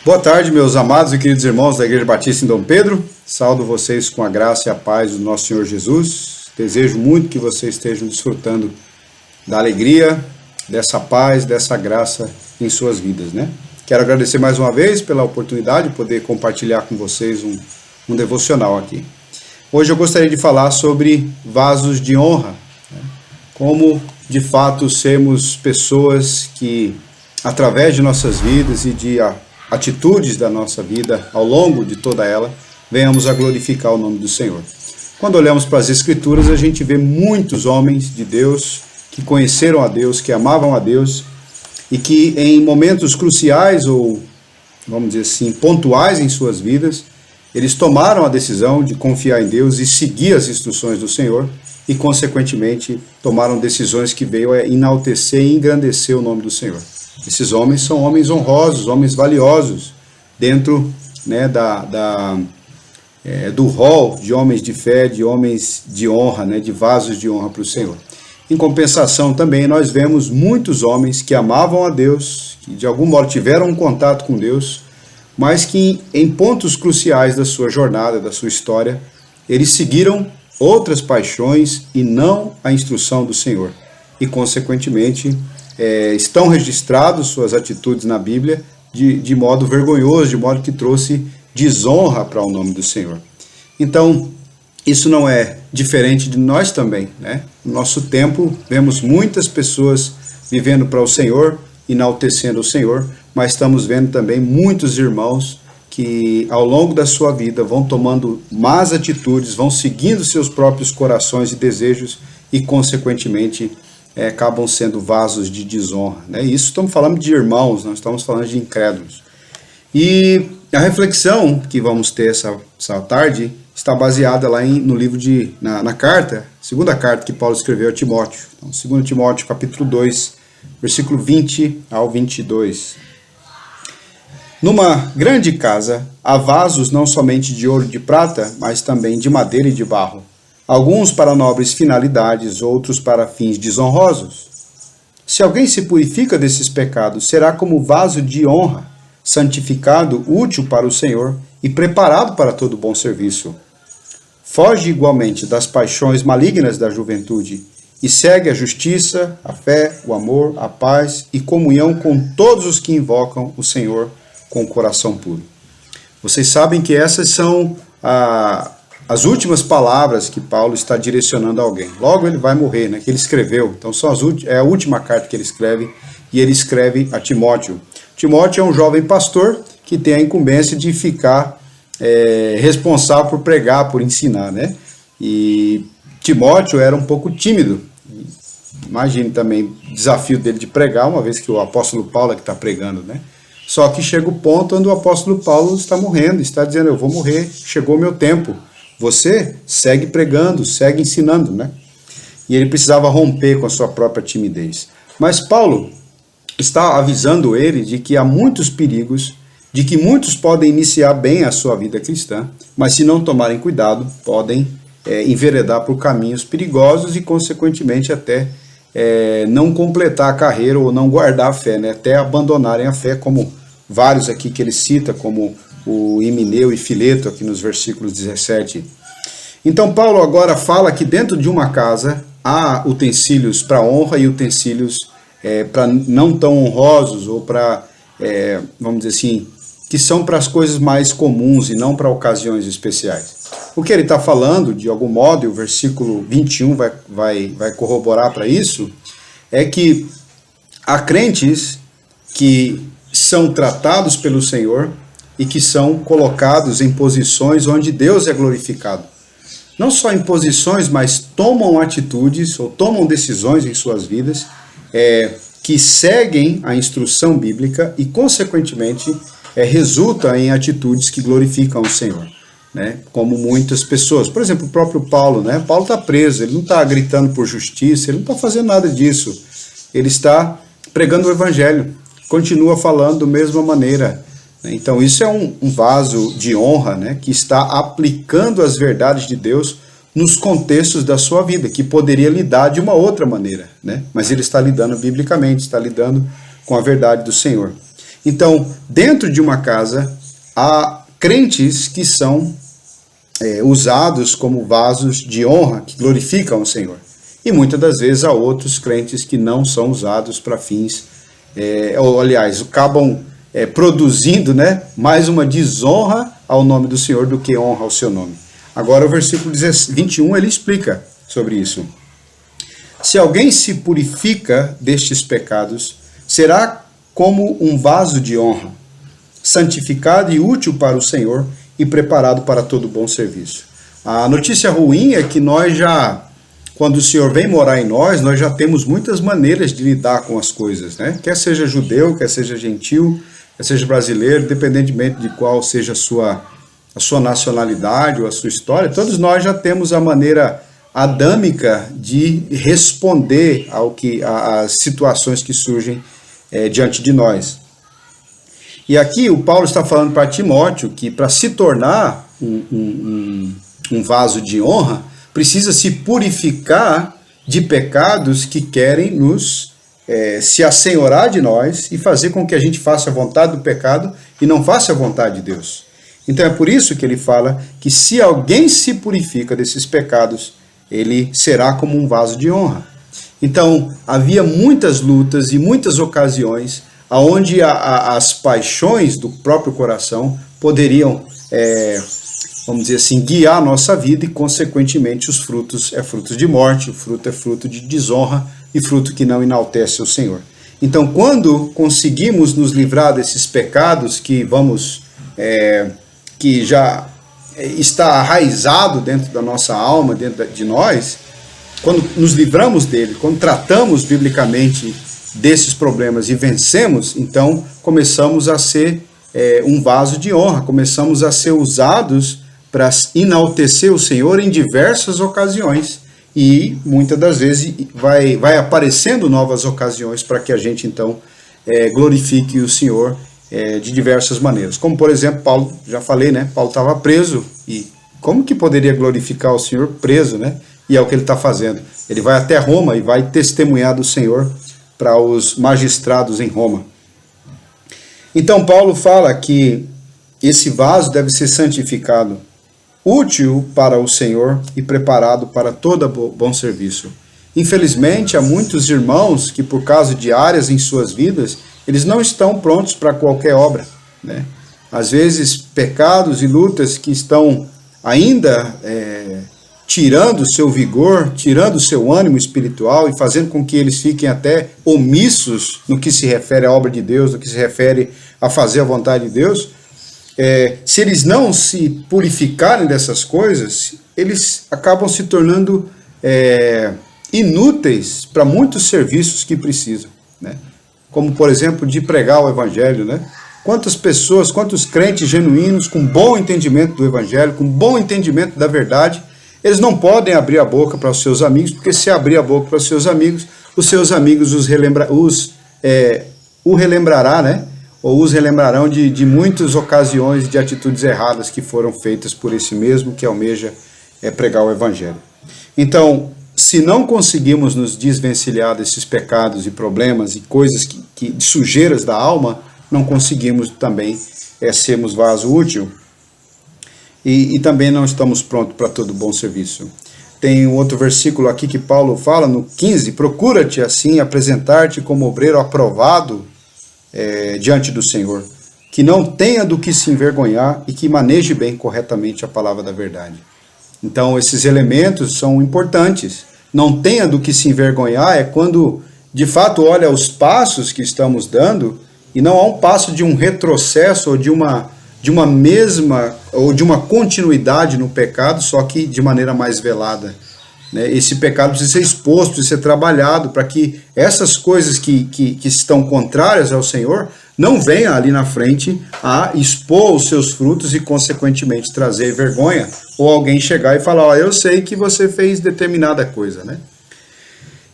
Boa tarde, meus amados e queridos irmãos da Igreja Batista em Dom Pedro. Saúdo vocês com a graça e a paz do nosso Senhor Jesus. Desejo muito que vocês estejam desfrutando da alegria, dessa paz, dessa graça em suas vidas, né? Quero agradecer mais uma vez pela oportunidade de poder compartilhar com vocês um devocional aqui. Hoje eu gostaria de falar sobre vasos de honra, né? Como de fato sermos pessoas que, através de nossas vidas e de atitudes da nossa vida, ao longo de toda ela, venhamos a glorificar o nome do Senhor. Quando olhamos para as Escrituras, a gente vê muitos homens de Deus que conheceram a Deus, que amavam a Deus e que em momentos cruciais ou, vamos dizer assim, pontuais em suas vidas, eles tomaram a decisão de confiar em Deus e seguir as instruções do Senhor e, consequentemente, tomaram decisões que veio a enaltecer e engrandecer o nome do Senhor. Esses homens são homens honrosos, homens valiosos, dentro, né, do rol de homens de fé, de homens de honra, né, de vasos de honra para o Senhor. Em compensação também nós vemos muitos homens que amavam a Deus, que de algum modo tiveram um contato com Deus, mas que em pontos cruciais da sua jornada, da sua história, eles seguiram outras paixões e não a instrução do Senhor. E consequentemente estão registrados suas atitudes na Bíblia de modo vergonhoso, de modo que trouxe desonra para o nome do Senhor. Então, isso não é diferente de nós também, né? No nosso tempo, vemos muitas pessoas vivendo para o Senhor, enaltecendo o Senhor, mas estamos vendo também muitos irmãos que ao longo da sua vida vão tomando más atitudes, vão seguindo seus próprios corações e desejos e, consequentemente, acabam sendo vasos de desonra, né? Isso estamos falando de irmãos, não estamos falando de incrédulos. E a reflexão que vamos ter essa tarde está baseada lá no livro na carta, segunda carta que Paulo escreveu a Timóteo. Então, 2 Timóteo, capítulo 2, versículo 20 ao 22. Numa grande casa há vasos não somente de ouro e de prata, mas também de madeira e de barro. Alguns para nobres finalidades, outros para fins desonrosos. Se alguém se purifica desses pecados, será como vaso de honra, santificado, útil para o Senhor e preparado para todo bom serviço. Foge igualmente das paixões malignas da juventude e segue a justiça, a fé, o amor, a paz e comunhão com todos os que invocam o Senhor com o coração puro. Vocês sabem que essas são as últimas palavras que Paulo está direcionando a alguém. Logo ele vai morrer, né? Que ele escreveu. Então é a última carta que ele escreve, e ele escreve a Timóteo. Timóteo é um jovem pastor que tem a incumbência de ficar responsável por pregar, por ensinar, né? E Timóteo era um pouco tímido. Imagine também o desafio dele de pregar, uma vez que o apóstolo Paulo é que está pregando, né? Só que chega o ponto onde o apóstolo Paulo está morrendo, está dizendo, eu vou morrer, chegou o meu tempo. Você segue pregando, segue ensinando, né? E ele precisava romper com a sua própria timidez. Mas Paulo está avisando ele de que há muitos perigos, de que muitos podem iniciar bem a sua vida cristã, mas se não tomarem cuidado, podem enveredar por caminhos perigosos e, consequentemente, até não completar a carreira ou não guardar a fé, né? Até abandonarem a fé, como vários aqui que ele cita, como o Himeneu e Fileto, aqui nos versículos 17. Então Paulo agora fala que dentro de uma casa há utensílios para honra e utensílios para não tão honrosos, ou para, vamos dizer assim, que são para as coisas mais comuns e não para ocasiões especiais. O que ele está falando, de algum modo, e o versículo 21 vai corroborar para isso, é que há crentes que são tratados pelo Senhor e que são colocados em posições onde Deus é glorificado. Não só em posições, mas tomam atitudes ou tomam decisões em suas vidas que seguem a instrução bíblica e, consequentemente, resulta em atitudes que glorificam o Senhor, né? Como muitas pessoas. Por exemplo, o próprio Paulo, né? Paulo está preso, ele não está gritando por justiça, ele não está fazendo nada disso. Ele está pregando o Evangelho, continua falando da mesma maneira. Então isso é um vaso de honra, né, que está aplicando as verdades de Deus nos contextos da sua vida, que poderia lidar de uma outra maneira, né? Mas ele está lidando biblicamente, está lidando com a verdade do Senhor. Então, dentro de uma casa, há crentes que são usados como vasos de honra, que glorificam o Senhor. E muitas das vezes há outros crentes que não são usados para fins, ou aliás, acabam produzindo, né, mais uma desonra ao nome do Senhor do que honra ao seu nome. Agora o versículo 21 ele explica sobre isso. Se alguém se purifica destes pecados, será como um vaso de honra, santificado e útil para o Senhor e preparado para todo bom serviço. A notícia ruim é que quando o Senhor vem morar em nós já temos muitas maneiras de lidar com as coisas, né? Quer seja judeu, quer seja gentil, quer seja brasileiro, independentemente de qual seja a sua nacionalidade ou a sua história, todos nós já temos a maneira adâmica de responder às situações que surgem diante de nós. E aqui o Paulo está falando para Timóteo que para se tornar um vaso de honra, precisa se purificar de pecados que querem se assenhorar de nós e fazer com que a gente faça a vontade do pecado e não faça a vontade de Deus. Então é por isso que ele fala que se alguém se purifica desses pecados, ele será como um vaso de honra. Então havia muitas lutas e muitas ocasiões onde as paixões do próprio coração poderiam, vamos dizer assim, guiar a nossa vida e, consequentemente, os frutos frutos de morte, o fruto é fruto de desonra e fruto que não enaltece o Senhor. Então, quando conseguimos nos livrar desses pecados que já está arraizado dentro da nossa alma, dentro de nós, quando nos livramos dele, quando tratamos biblicamente desses problemas e vencemos, então começamos a ser um vaso de honra, começamos a ser usados para enaltecer o Senhor em diversas ocasiões e muitas das vezes vai aparecendo novas ocasiões para que a gente então glorifique o Senhor de diversas maneiras. Como por exemplo, Paulo, já falei, né? Paulo estava preso e como que poderia glorificar o Senhor preso, né? E é o que ele está fazendo. Ele vai até Roma e vai testemunhar do Senhor para os magistrados em Roma. Então Paulo fala que esse vaso deve ser santificado, útil para o Senhor e preparado para todo bom serviço. Infelizmente, há muitos irmãos que por causa de áreas em suas vidas, eles não estão prontos para qualquer obra, né? Às vezes, pecados e lutas que estão ainda tirando o seu vigor, tirando o seu ânimo espiritual e fazendo com que eles fiquem até omissos no que se refere à obra de Deus, no que se refere a fazer a vontade de Deus. Se eles não se purificarem dessas coisas, eles acabam se tornando inúteis para muitos serviços que precisam, né? Como, por exemplo, de pregar o Evangelho, né? Quantas pessoas, quantos crentes genuínos, com bom entendimento do Evangelho, com bom entendimento da verdade, eles não podem abrir a boca para os seus amigos, porque se abrir a boca para os seus amigos o relembrará, né? Ou os relembrarão de muitas ocasiões de atitudes erradas que foram feitas por esse mesmo que almeja pregar o Evangelho. Então, se não conseguimos nos desvencilhar desses pecados e problemas e coisas de sujeiras da alma, não conseguimos também sermos vaso útil e também não estamos prontos para todo bom serviço. Tem um outro versículo aqui que Paulo fala, no 15, procura-te assim apresentar-te como obreiro aprovado diante do Senhor, que não tenha do que se envergonhar e que maneje bem corretamente a palavra da verdade. Então esses elementos são importantes. Não tenha do que se envergonhar é quando de fato olha os passos que estamos dando e não há um passo de um retrocesso ou de uma mesma ou de uma continuidade no pecado, só que de maneira mais velada, né? Esse pecado precisa ser exposto, precisa ser trabalhado para que essas coisas que estão contrárias ao Senhor não venham ali na frente a expor os seus frutos e consequentemente trazer vergonha, ou alguém chegar e falar, eu sei que você fez determinada coisa, né?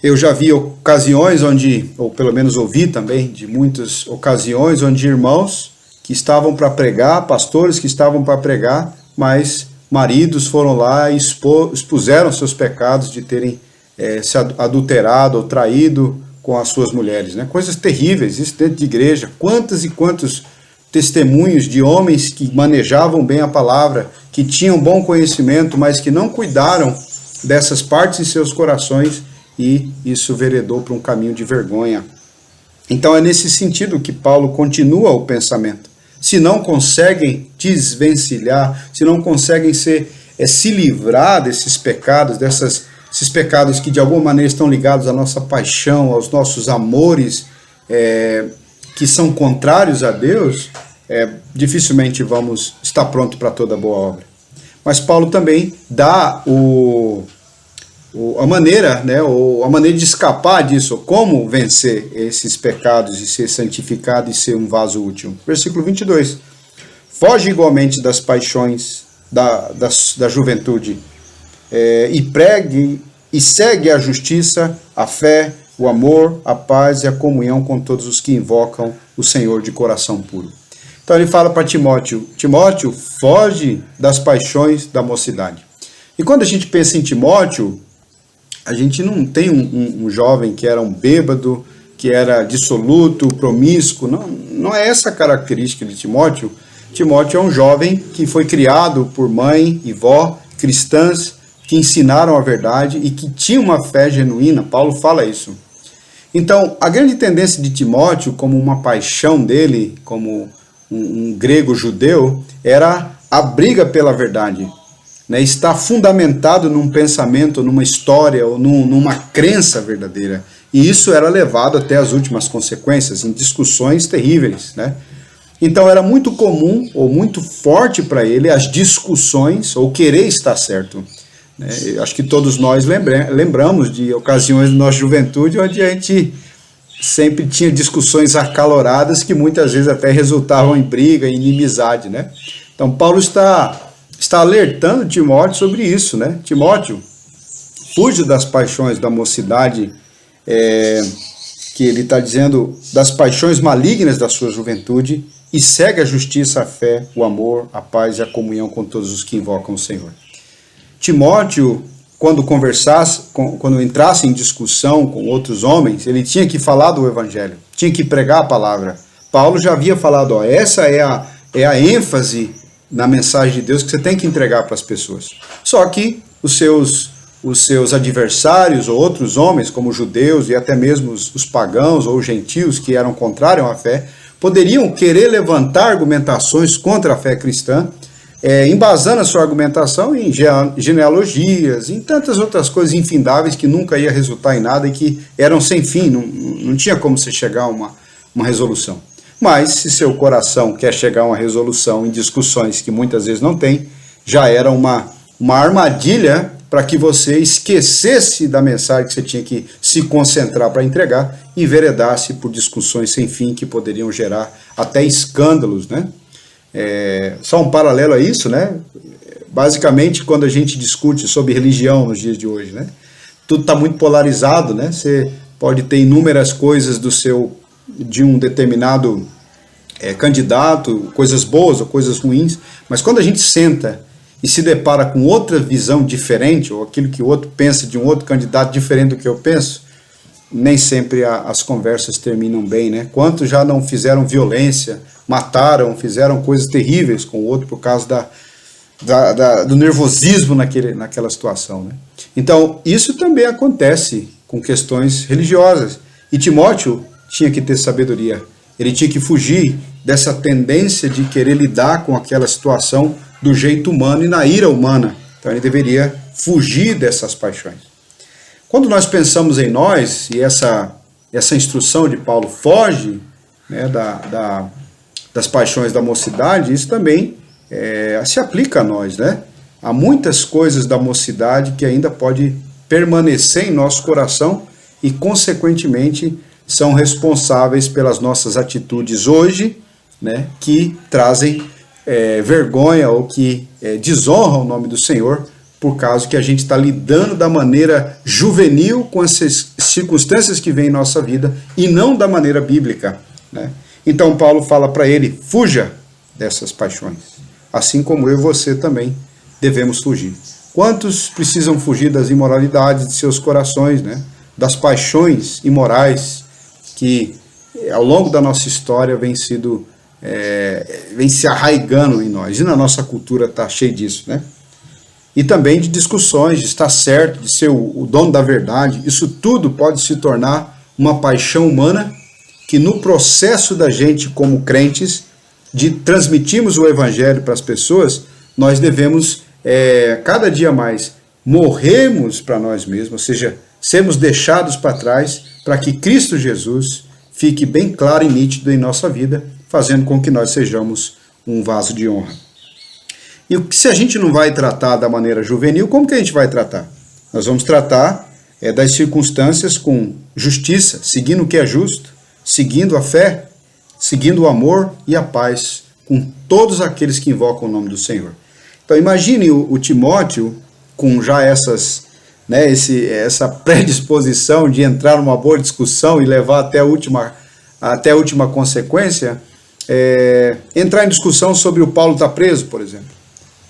Eu já vi ocasiões onde, ou pelo menos ouvi também, de muitas ocasiões onde irmãos que estavam para pregar, pastores que estavam para pregar, mas maridos foram lá e expuseram seus pecados de terem se adulterado ou traído com as suas mulheres, né? Coisas terríveis, isso dentro de igreja. Quantos e quantos testemunhos de homens que manejavam bem a palavra, que tinham bom conhecimento, mas que não cuidaram dessas partes em seus corações, e isso veredou para um caminho de vergonha. Então é nesse sentido que Paulo continua o pensamento. Se não conseguem desvencilhar, se não conseguem se livrar desses pecados, esses pecados que de alguma maneira estão ligados à nossa paixão, aos nossos amores, que são contrários a Deus, dificilmente vamos estar prontos para toda boa obra. Mas Paulo também dá a maneira de escapar disso, como vencer esses pecados e ser santificado e ser um vaso útil. Versículo 22. Foge igualmente das paixões da juventude, e pregue e segue a justiça, a fé, o amor, a paz e a comunhão com todos os que invocam o Senhor de coração puro. Então ele fala para Timóteo: Timóteo, foge das paixões da mocidade. E quando a gente pensa em Timóteo, a gente não tem um jovem que era um bêbado, que era dissoluto, promíscuo. Não é essa a característica de Timóteo. Timóteo é um jovem que foi criado por mãe e vó cristãs, que ensinaram a verdade e que tinha uma fé genuína. Paulo fala isso. Então, a grande tendência de Timóteo, como uma paixão dele, como um grego judeu, era a briga pela verdade. Está fundamentado num pensamento, numa história ou numa crença verdadeira. E isso era levado até as últimas consequências, em discussões terríveis, né? Então era muito comum ou muito forte para ele as discussões ou querer estar certo. Acho que todos nós lembramos de ocasiões da nossa juventude onde a gente sempre tinha discussões acaloradas que muitas vezes até resultavam em briga, em inimizade, né? Então Paulo está alertando Timóteo sobre isso, né? Timóteo, fuja das paixões da mocidade, que ele está dizendo, das paixões malignas da sua juventude, e segue a justiça, a fé, o amor, a paz e a comunhão com todos os que invocam o Senhor. Timóteo, quando entrasse em discussão com outros homens, ele tinha que falar do evangelho, tinha que pregar a palavra. Paulo já havia falado, essa é a ênfase na mensagem de Deus que você tem que entregar para as pessoas. Só que os seus adversários ou outros homens, como os judeus e até mesmo os pagãos ou os gentios que eram contrários à fé, poderiam querer levantar argumentações contra a fé cristã, embasando a sua argumentação em genealogias, em tantas outras coisas infindáveis que nunca ia resultar em nada e que eram sem fim, não tinha como você chegar a uma resolução. Mas se seu coração quer chegar a uma resolução em discussões que muitas vezes não tem, já era uma armadilha para que você esquecesse da mensagem que você tinha que se concentrar para entregar e enveredasse por discussões sem fim que poderiam gerar até escândalos, né? Só um paralelo a isso, né? Basicamente, quando a gente discute sobre religião nos dias de hoje, né? Tudo está muito polarizado, né? Você pode ter inúmeras coisas de um determinado candidato, coisas boas ou coisas ruins, mas quando a gente senta e se depara com outra visão diferente, ou aquilo que o outro pensa de um outro candidato diferente do que eu penso, nem sempre as conversas terminam bem, né? Quantos já não fizeram violência, mataram, fizeram coisas terríveis com o outro por causa do nervosismo naquela situação, né? Então, isso também acontece com questões religiosas. E Timóteo tinha que ter sabedoria. Ele tinha que fugir dessa tendência de querer lidar com aquela situação do jeito humano e na ira humana. Então ele deveria fugir dessas paixões. Quando nós pensamos em nós, e essa instrução de Paulo foge, né, das paixões da mocidade, isso também se aplica a nós, né? Há muitas coisas da mocidade que ainda pode permanecer em nosso coração e, consequentemente, são responsáveis pelas nossas atitudes hoje, né, que trazem vergonha ou que desonram o nome do Senhor, por causa que a gente está lidando da maneira juvenil com essas circunstâncias que vêm em nossa vida e não da maneira bíblica, né? Então Paulo fala para ele, fuja dessas paixões, assim como eu e você também devemos fugir. Quantos precisam fugir das imoralidades de seus corações, né? das paixões imorais que ao longo da nossa história vem se arraigando em nós. E na nossa cultura está cheio disso, né? E também de discussões, de estar certo, de ser o dono da verdade. Isso tudo pode se tornar uma paixão humana que no processo da gente como crentes, de transmitirmos o evangelho para as pessoas, nós devemos cada dia mais morrermos para nós mesmos, ou seja, sermos deixados para trás para que Cristo Jesus fique bem claro e nítido em nossa vida, fazendo com que nós sejamos um vaso de honra. E se a gente não vai tratar da maneira juvenil, como que a gente vai tratar? Nós vamos tratar das circunstâncias com justiça, seguindo o que é justo, seguindo a fé, seguindo o amor e a paz com todos aqueles que invocam o nome do Senhor. Então imagine o Timóteo com já essa predisposição de entrar numa boa discussão e levar até a última consequência, entrar em discussão sobre o Paulo estar preso, por exemplo.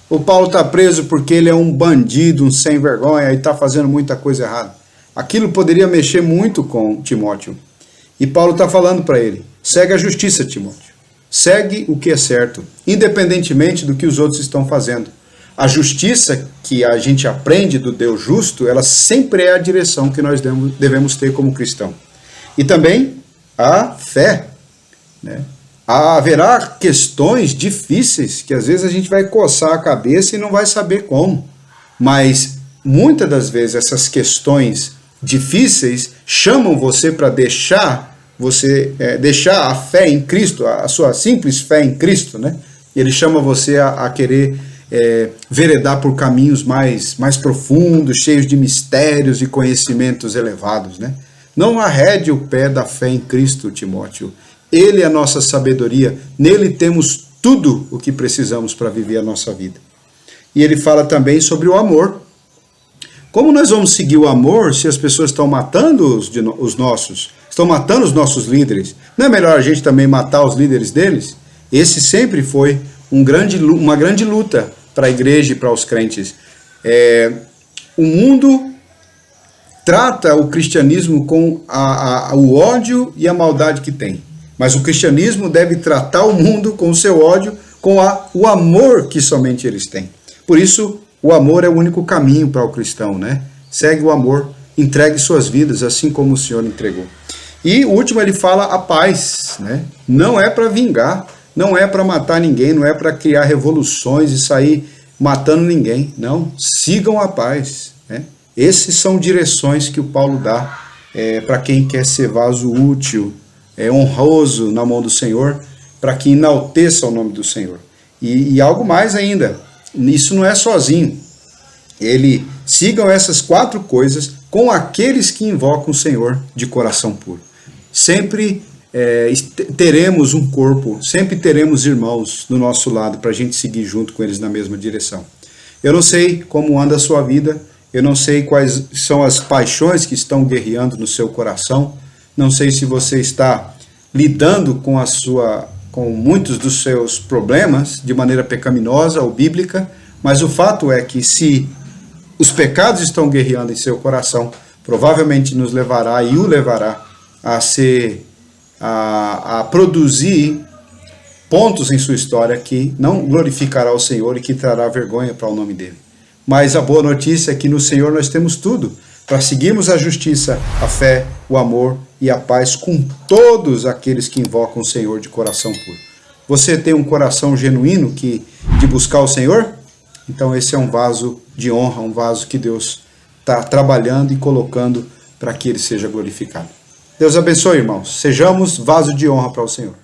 O Paulo está preso porque ele é um bandido, um sem vergonha e está fazendo muita coisa errada. Aquilo poderia mexer muito com Timóteo. E Paulo está falando para ele, segue a justiça, Timóteo. Segue o que é certo, independentemente do que os outros estão fazendo. A justiça que a gente aprende do Deus justo, ela sempre é a direção que nós devemos ter como cristão. E também a fé, né? Haverá questões difíceis que às vezes a gente vai coçar a cabeça e não vai saber como. Mas muitas das vezes essas questões difíceis chamam você para deixar a fé em Cristo, a sua simples fé em Cristo, né? Ele chama você a querer veredar por caminhos mais profundos, cheios de mistérios e conhecimentos elevados, né? Não arrede o pé da fé em Cristo, Timóteo. Ele é a nossa sabedoria, nele temos tudo o que precisamos para viver a nossa vida. E ele fala também sobre o amor. Como nós vamos seguir o amor se as pessoas estão matando estão matando os nossos líderes? Não é melhor a gente também matar os líderes deles? Esse sempre foi uma grande luta para a igreja e para os crentes. O mundo trata o cristianismo com o ódio e a maldade que tem. Mas o cristianismo deve tratar o mundo com o seu ódio, com o amor que somente eles têm. Por isso, o amor é o único caminho para o cristão, né? Segue o amor, entregue suas vidas, assim como o Senhor entregou. E o último, ele fala a paz, né? Não é para vingar, não é para matar ninguém, não é para criar revoluções e sair matando ninguém. Não, sigam a paz, né? Essas são direções que o Paulo dá para quem quer ser vaso útil, honroso na mão do Senhor, para que enalteça o nome do Senhor. E algo mais ainda, isso não é sozinho. Sigam essas 4 coisas com aqueles que invocam o Senhor de coração puro. Sempre teremos um corpo, sempre teremos irmãos do nosso lado para a gente seguir junto com eles na mesma direção. Eu não sei como anda a sua vida, eu não sei quais são as paixões que estão guerreando no seu coração, não sei se você está lidando com muitos dos seus problemas de maneira pecaminosa ou bíblica, mas o fato é que se os pecados estão guerreando em seu coração, provavelmente nos levará e o levará a produzir pontos em sua história que não glorificará o Senhor e que trará vergonha para o nome dele. Mas a boa notícia é que no Senhor nós temos tudo para seguirmos a justiça, a fé, o amor e a paz com todos aqueles que invocam o Senhor de coração puro. Você tem um coração genuíno de buscar o Senhor? Então esse é um vaso de honra, um vaso que Deus está trabalhando e colocando para que ele seja glorificado. Deus abençoe, irmãos. Sejamos vaso de honra para o Senhor.